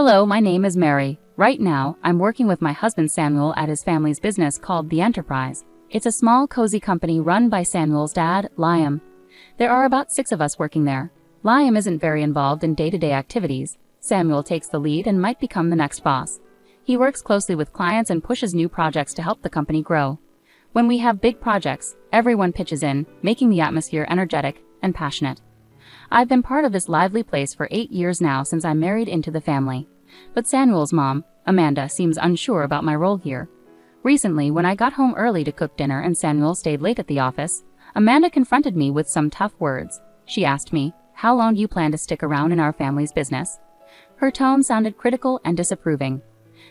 Hello, my name is Mary. Right now, I'm working with my husband Samuel at his family's business called The Enterprise. It's a small, cozy company run by Samuel's dad, Liam. There are about 6 of us working there. Liam isn't very involved in day-to-day activities. Samuel takes the lead and might become the next boss. He works closely with clients and pushes new projects to help the company grow. When we have big projects, everyone pitches in, making the atmosphere energetic and passionate. I've been part of this lively place for 8 years now since I married into the family. But Samuel's mom, Amanda, seems unsure about my role here. Recently, when I got home early to cook dinner and Samuel stayed late at the office, Amanda confronted me with some tough words. She asked me, "How long do you plan to stick around in our family's business?" Her tone sounded critical and disapproving.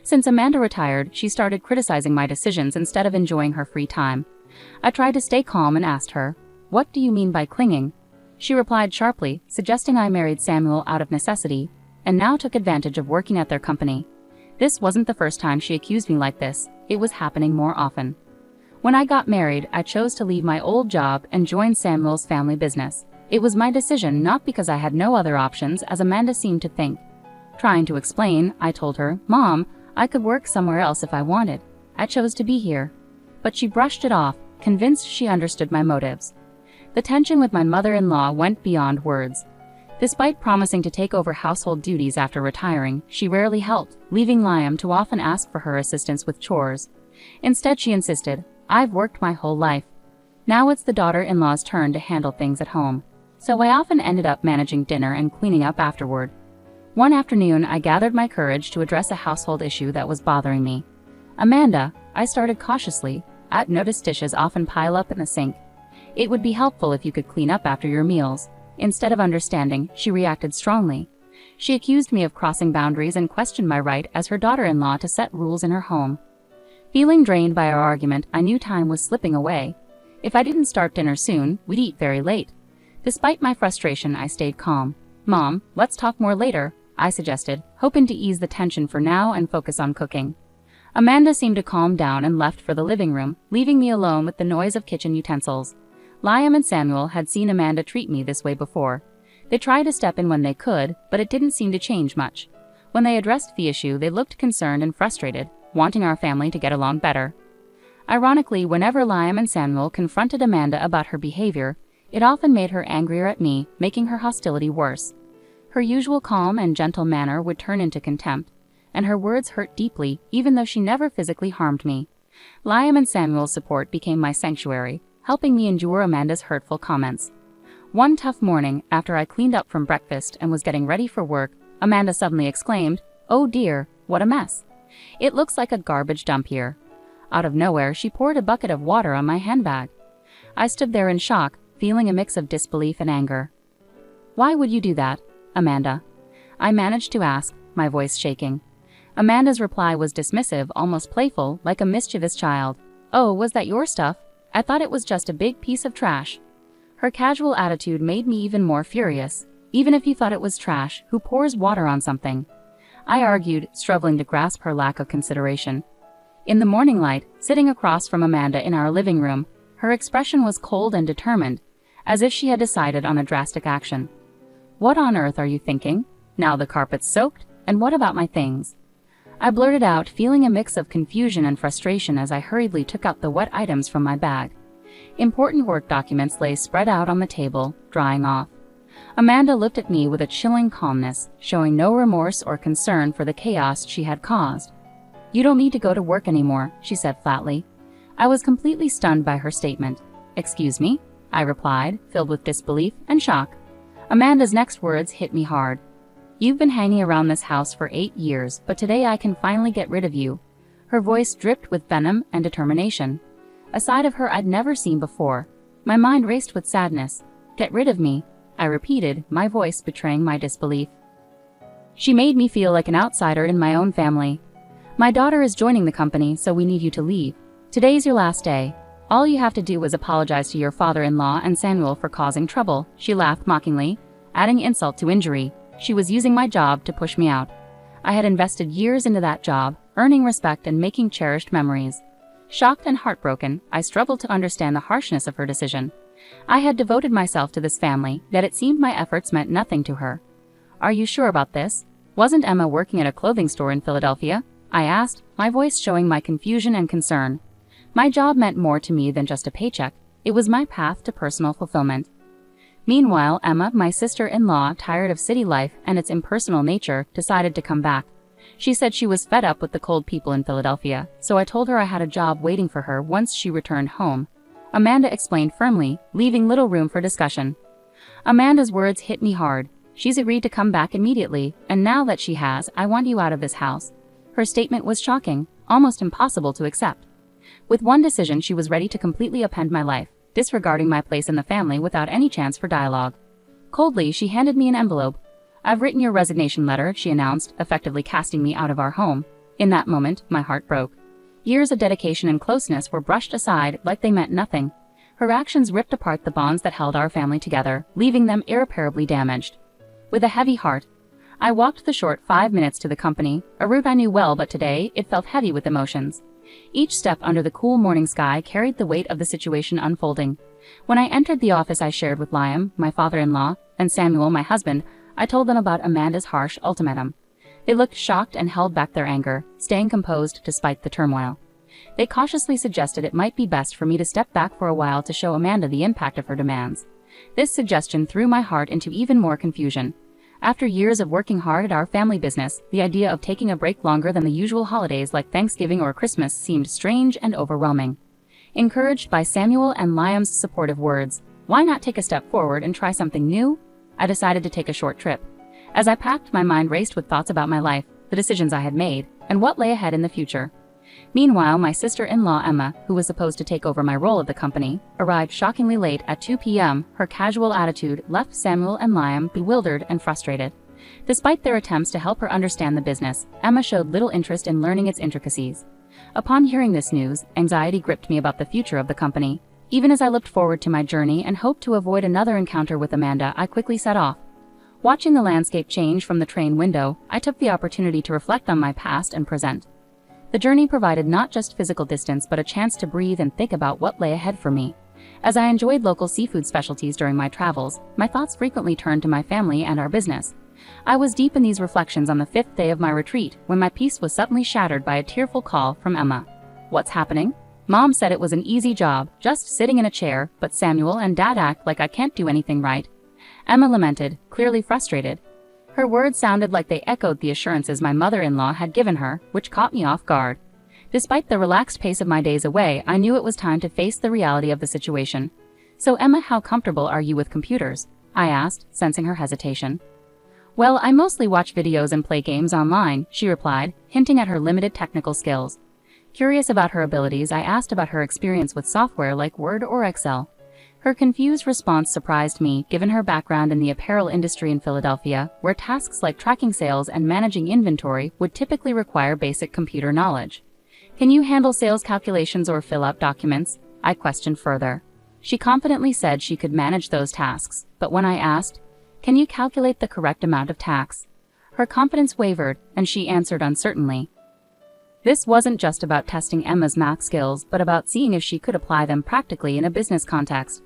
Since Amanda retired, she started criticizing my decisions instead of enjoying her free time. I tried to stay calm and asked her, "What do you mean by clinging?" She replied sharply, suggesting I married Samuel out of necessity, and now took advantage of working at their company. This wasn't the first time she accused me like this, it was happening more often. When I got married, I chose to leave my old job and join Samuel's family business. It was my decision, not because I had no other options, as Amanda seemed to think. Trying to explain, I told her, "Mom, I could work somewhere else if I wanted. I chose to be here." But she brushed it off, convinced she understood my motives. The tension with my mother-in-law went beyond words. Despite promising to take over household duties after retiring, she rarely helped, leaving Liam to often ask for her assistance with chores. Instead, she insisted, "I've worked my whole life. Now it's the daughter-in-law's turn to handle things at home." So I often ended up managing dinner and cleaning up afterward. One afternoon, I gathered my courage to address a household issue that was bothering me. "Amanda," I started cautiously, "I've noticed dishes often pile up in the sink. It would be helpful if you could clean up after your meals." Instead of understanding, she reacted strongly. She accused me of crossing boundaries and questioned my right as her daughter-in-law to set rules in her home. Feeling drained by our argument, I knew time was slipping away. If I didn't start dinner soon, we'd eat very late. Despite my frustration, I stayed calm. "Mom, let's talk more later," I suggested, hoping to ease the tension for now and focus on cooking. Amanda seemed to calm down and left for the living room, leaving me alone with the noise of kitchen utensils. Liam and Samuel had seen Amanda treat me this way before. They tried to step in when they could, but it didn't seem to change much. When they addressed the issue, they looked concerned and frustrated, wanting our family to get along better. Ironically, whenever Liam and Samuel confronted Amanda about her behavior, it often made her angrier at me, making her hostility worse. Her usual calm and gentle manner would turn into contempt, and her words hurt deeply, even though she never physically harmed me. Liam and Samuel's support became my sanctuary, helping me endure Amanda's hurtful comments. One tough morning, after I cleaned up from breakfast and was getting ready for work, Amanda suddenly exclaimed, "Oh dear, what a mess. It looks like a garbage dump here." Out of nowhere, she poured a bucket of water on my handbag. I stood there in shock, feeling a mix of disbelief and anger. "Why would you do that, Amanda?" I managed to ask, my voice shaking. Amanda's reply was dismissive, almost playful, like a mischievous child. "Oh, was that your stuff? I thought it was just a big piece of trash." Her casual attitude made me even more furious. Even if you thought it was trash, who pours water on something? I argued, struggling to grasp her lack of consideration. In the morning light, sitting across from Amanda in our living room, her expression was cold and determined, as if she had decided on a drastic action. "What on earth are you thinking? Now the carpet's soaked, and what about my things?" I blurted out, feeling a mix of confusion and frustration as I hurriedly took out the wet items from my bag. Important work documents lay spread out on the table, drying off. Amanda looked at me with a chilling calmness, showing no remorse or concern for the chaos she had caused. "You don't need to go to work anymore," she said flatly. I was completely stunned by her statement. "Excuse me?" I replied, filled with disbelief and shock. Amanda's next words hit me hard. "You've been hanging around this house for 8 years, but today I can finally get rid of you." Her voice dripped with venom and determination, a side of her I'd never seen before. My mind raced with sadness. "Get rid of me," I repeated, my voice betraying my disbelief. "She made me feel like an outsider in my own family. My daughter is joining the company, so we need you to leave. Today's your last day. All you have to do is apologize to your father-in-law and Samuel for causing trouble." She laughed mockingly, adding insult to injury. She was using my job to push me out. I had invested years into that job, earning respect and making cherished memories. Shocked and heartbroken, I struggled to understand the harshness of her decision. I had devoted myself to this family, yet it seemed my efforts meant nothing to her. "Are you sure about this?" Wasn't Emma working at a clothing store in Philadelphia? I asked, my voice showing my confusion and concern. My job meant more to me than just a paycheck. It was my path to personal fulfillment. Meanwhile, Emma, my sister-in-law, tired of city life and its impersonal nature, decided to come back. She said she was fed up with the cold people in Philadelphia, so I told her I had a job waiting for her once she returned home. Amanda explained firmly, leaving little room for discussion. Amanda's words hit me hard. She's agreed to come back immediately, and now that she has, I want you out of this house. Her statement was shocking, almost impossible to accept. With one decision, she was ready to completely upend my life, disregarding my place in the family without any chance for dialogue. Coldly, she handed me an envelope. I've written your resignation letter, she announced, effectively casting me out of our home. In that moment, my heart broke. Years of dedication and closeness were brushed aside like they meant nothing. Her actions ripped apart the bonds that held our family together, leaving them irreparably damaged. With a heavy heart, I walked the short 5 minutes to the company, a route I knew well, but today it felt heavy with emotions. Each step under the cool morning sky carried the weight of the situation unfolding. When I entered the office, I shared with Liam, my father-in-law, and Samuel, my husband. I told them about Amanda's harsh ultimatum. They looked shocked and held back their anger, staying composed despite the turmoil. They cautiously suggested it might be best for me to step back for a while to show Amanda the impact of her demands. This suggestion threw my heart into even more confusion. After years of working hard at our family business, the idea of taking a break longer than the usual holidays like Thanksgiving or Christmas seemed strange and overwhelming. Encouraged by Samuel and Liam's supportive words, why not take a step forward and try something new? I decided to take a short trip. As I packed, my mind raced with thoughts about my life, the decisions I had made, and what lay ahead in the future. Meanwhile, my sister-in-law Emma, who was supposed to take over my role at the company, arrived shockingly late at 2 p.m. Her casual attitude left Samuel and Liam bewildered and frustrated. Despite their attempts to help her understand the business, Emma showed little interest in learning its intricacies. Upon hearing this news, anxiety gripped me about the future of the company. Even as I looked forward to my journey and hoped to avoid another encounter with Amanda, I quickly set off. Watching the landscape change from the train window, I took the opportunity to reflect on my past and present. The journey provided not just physical distance but a chance to breathe and think about what lay ahead for me. As I enjoyed local seafood specialties during my travels, my thoughts frequently turned to my family and our business. I was deep in these reflections on the 5th day of my retreat when my peace was suddenly shattered by a tearful call from Emma. What's happening? Mom said it was an easy job, just sitting in a chair, but Samuel and Dad act like I can't do anything right. Emma lamented, clearly frustrated. Her words sounded like they echoed the assurances my mother-in-law had given her, which caught me off guard. Despite the relaxed pace of my days away, I knew it was time to face the reality of the situation. So Emma, how comfortable are you with computers? I asked, sensing her hesitation. Well, I mostly watch videos and play games online, she replied, hinting at her limited technical skills. Curious about her abilities, I asked about her experience with software like Word or Excel. Her confused response surprised me, given her background in the apparel industry in Philadelphia, where tasks like tracking sales and managing inventory would typically require basic computer knowledge. Can you handle sales calculations or fill out documents? I questioned further. She confidently said she could manage those tasks, but when I asked, can you calculate the correct amount of tax? Her confidence wavered, and she answered uncertainly. This wasn't just about testing Emma's math skills, but about seeing if she could apply them practically in a business context.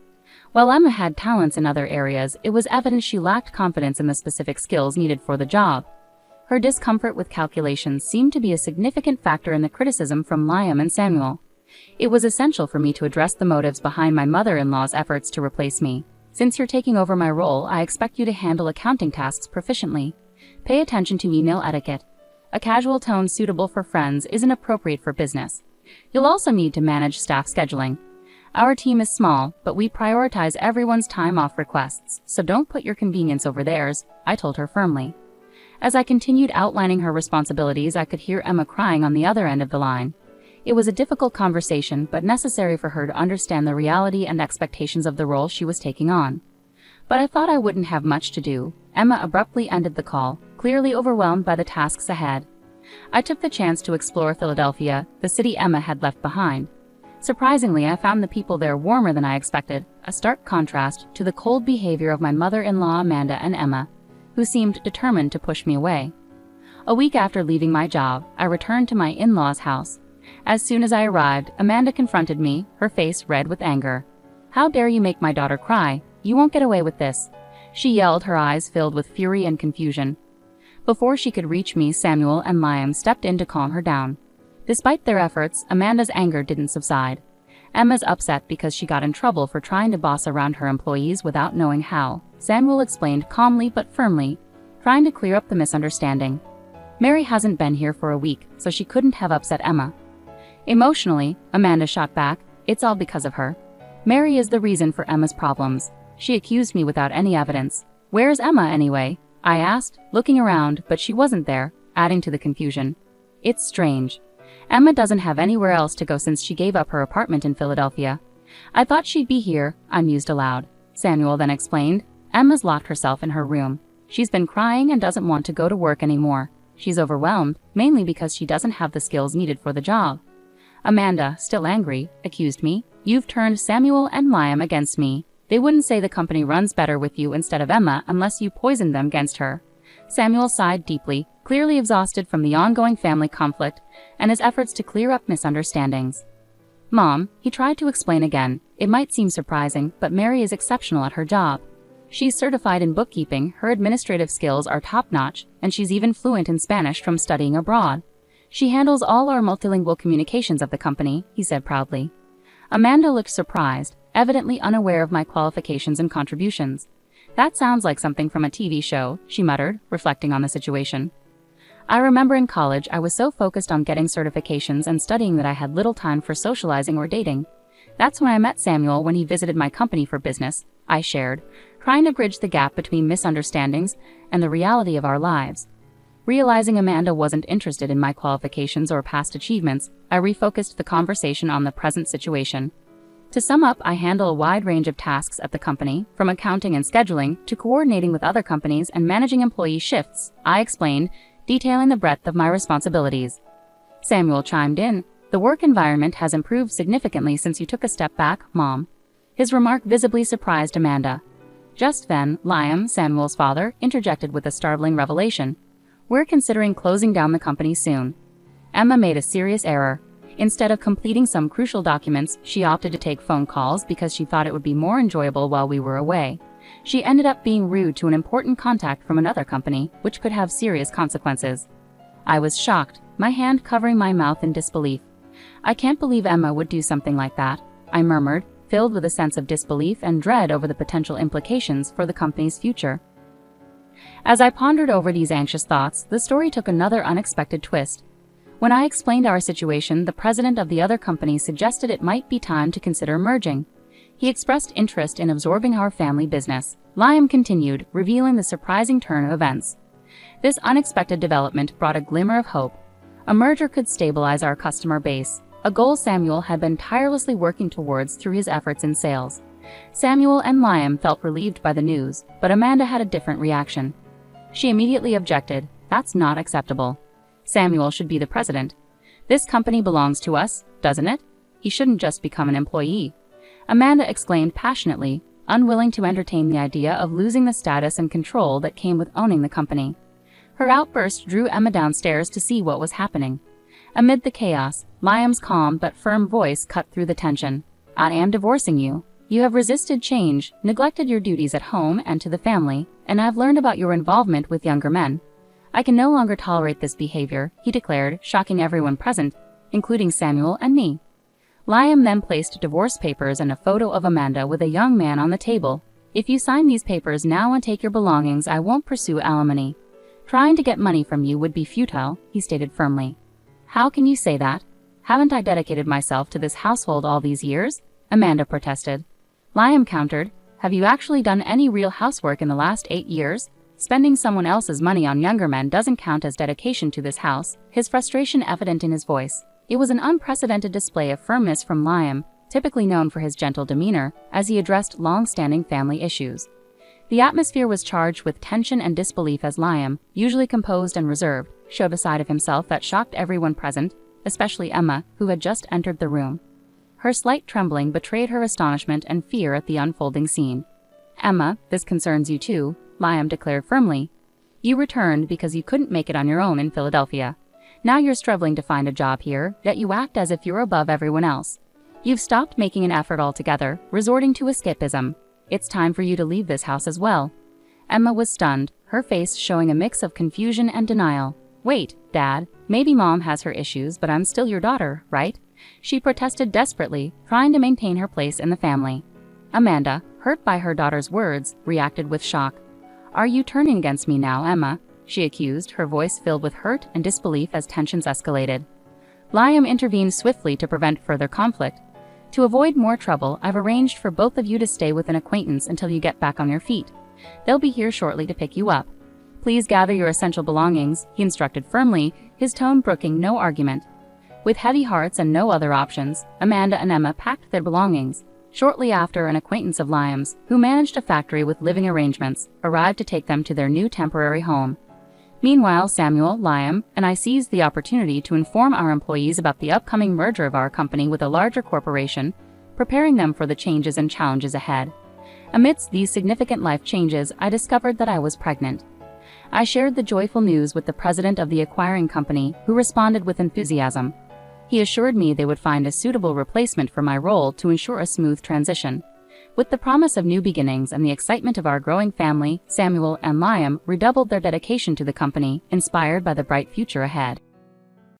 While Emma had talents in other areas, it was evident she lacked confidence in the specific skills needed for the job. Her discomfort with calculations seemed to be a significant factor in the criticism from Liam and Samuel. It was essential for me to address the motives behind my mother-in-law's efforts to replace me. Since you're taking over my role, I expect you to handle accounting tasks proficiently. Pay attention to email etiquette. A casual tone suitable for friends isn't appropriate for business. You'll also need to manage staff scheduling. Our team is small, but we prioritize everyone's time off requests, so don't put your convenience over theirs, I told her firmly. As I continued outlining her responsibilities, I could hear Emma crying on the other end of the line. It was a difficult conversation, but necessary for her to understand the reality and expectations of the role she was taking on. But I thought I wouldn't have much to do. Emma abruptly ended the call, clearly overwhelmed by the tasks ahead. I took the chance to explore Philadelphia, the city Emma had left behind. Surprisingly, I found the people there warmer than I expected, a stark contrast to the cold behavior of my mother-in-law Amanda and Emma, who seemed determined to push me away. A week after leaving my job, I returned to my in-laws' house. As soon as I arrived, Amanda confronted me, her face red with anger. "How dare you make my daughter cry? You won't get away with this," she yelled, her eyes filled with fury and confusion. Before she could reach me, Samuel and Liam stepped in to calm her down. Despite their efforts, Amanda's anger didn't subside. Emma's upset because she got in trouble for trying to boss around her employees without knowing how, Samuel explained calmly but firmly, trying to clear up the misunderstanding. Mary hasn't been here for a week, so she couldn't have upset Emma. Emotionally, Amanda shot back, it's all because of her. Mary is the reason for Emma's problems. She accused me without any evidence. Where's Emma anyway? I asked, looking around, but she wasn't there, adding to the confusion. It's strange. Emma doesn't have anywhere else to go since she gave up her apartment in Philadelphia. I thought she'd be here, I mused aloud. Samuel then explained, Emma's locked herself in her room. She's been crying and doesn't want to go to work anymore. She's overwhelmed, mainly because she doesn't have the skills needed for the job. Amanda, still angry, accused me. You've turned Samuel and Liam against me. They wouldn't say the company runs better with you instead of Emma unless you poisoned them against her. Samuel sighed deeply, clearly exhausted from the ongoing family conflict and his efforts to clear up misunderstandings. Mom, he tried to explain again. It might seem surprising, but Mary is exceptional at her job. She's certified in bookkeeping, her administrative skills are top-notch, and she's even fluent in Spanish from studying abroad. She handles all our multilingual communications of the company, he said proudly. Amanda looked surprised, evidently unaware of my qualifications and contributions. That sounds like something from a TV show, she muttered, reflecting on the situation. I remember in college I was so focused on getting certifications and studying that I had little time for socializing or dating. That's when I met Samuel when he visited my company for business, I shared, trying to bridge the gap between misunderstandings and the reality of our lives. Realizing Amanda wasn't interested in my qualifications or past achievements, I refocused the conversation on the present situation. To sum up, I handle a wide range of tasks at the company, from accounting and scheduling to coordinating with other companies and managing employee shifts, I explained, detailing the breadth of my responsibilities. Samuel chimed in, the work environment has improved significantly since you took a step back, Mom. His remark visibly surprised Amanda. Just then, Liam, Samuel's father, interjected with a startling revelation. We're considering closing down the company soon. Emma made a serious error. Instead of completing some crucial documents, she opted to take phone calls because she thought it would be more enjoyable while we were away. She ended up being rude to an important contact from another company, which could have serious consequences. I was shocked, my hand covering my mouth in disbelief. I can't believe Emma would do something like that, I murmured, filled with a sense of disbelief and dread over the potential implications for the company's future. As I pondered over these anxious thoughts, the story took another unexpected twist. When I explained our situation, the president of the other company suggested it might be time to consider merging. He expressed interest in absorbing our family business. Liam continued, revealing the surprising turn of events. This unexpected development brought a glimmer of hope. A merger could stabilize our customer base, a goal Samuel had been tirelessly working towards through his efforts in sales. Samuel and Liam felt relieved by the news, but Amanda had a different reaction. She immediately objected, that's not acceptable. Samuel should be the president. This company belongs to us, doesn't it? He shouldn't just become an employee. Amanda exclaimed passionately, unwilling to entertain the idea of losing the status and control that came with owning the company. Her outburst drew Emma downstairs to see what was happening. Amid the chaos, Liam's calm but firm voice cut through the tension. I am divorcing you. You have resisted change, neglected your duties at home and to the family, and I've learned about your involvement with younger men. I can no longer tolerate this behavior, he declared, shocking everyone present, including Samuel and me. Liam then placed divorce papers and a photo of Amanda with a young man on the table. If you sign these papers now and take your belongings, I won't pursue alimony. Trying to get money from you would be futile, he stated firmly. How can you say that? Haven't I dedicated myself to this household all these years? Amanda protested. Liam countered, have you actually done any real housework in the last 8 years? Spending someone else's money on younger men doesn't count as dedication to this house, his frustration evident in his voice. It was an unprecedented display of firmness from Liam, typically known for his gentle demeanor, as he addressed long-standing family issues. The atmosphere was charged with tension and disbelief as Liam, usually composed and reserved, showed a side of himself that shocked everyone present, especially Emma, who had just entered the room. Her slight trembling betrayed her astonishment and fear at the unfolding scene. Emma, this concerns you too, Liam declared firmly. You returned because you couldn't make it on your own in Philadelphia. Now you're struggling to find a job here, yet you act as if you're above everyone else. You've stopped making an effort altogether, resorting to escapism. It's time for you to leave this house as well. Emma was stunned, her face showing a mix of confusion and denial. "Wait, Dad, maybe Mom has her issues, but I'm still your daughter, right?" she protested desperately, trying to maintain her place in the family. Amanda, hurt by her daughter's words, reacted with shock. "Are you turning against me now, Emma?" she accused, her voice filled with hurt and disbelief as tensions escalated. Liam intervened swiftly to prevent further conflict. "To avoid more trouble, I've arranged for both of you to stay with an acquaintance until you get back on your feet. They'll be here shortly to pick you up. Please gather your essential belongings," he instructed firmly, his tone brooking no argument. With heavy hearts and no other options, Amanda and Emma packed their belongings. Shortly after, an acquaintance of Liam's, who managed a factory with living arrangements, arrived to take them to their new temporary home. Meanwhile, Samuel, Liam, and I seized the opportunity to inform our employees about the upcoming merger of our company with a larger corporation, preparing them for the changes and challenges ahead. Amidst these significant life changes, I discovered that I was pregnant. I shared the joyful news with the president of the acquiring company, who responded with enthusiasm. He assured me they would find a suitable replacement for my role to ensure a smooth transition. With the promise of new beginnings and the excitement of our growing family, Samuel and Liam redoubled their dedication to the company, inspired by the bright future ahead.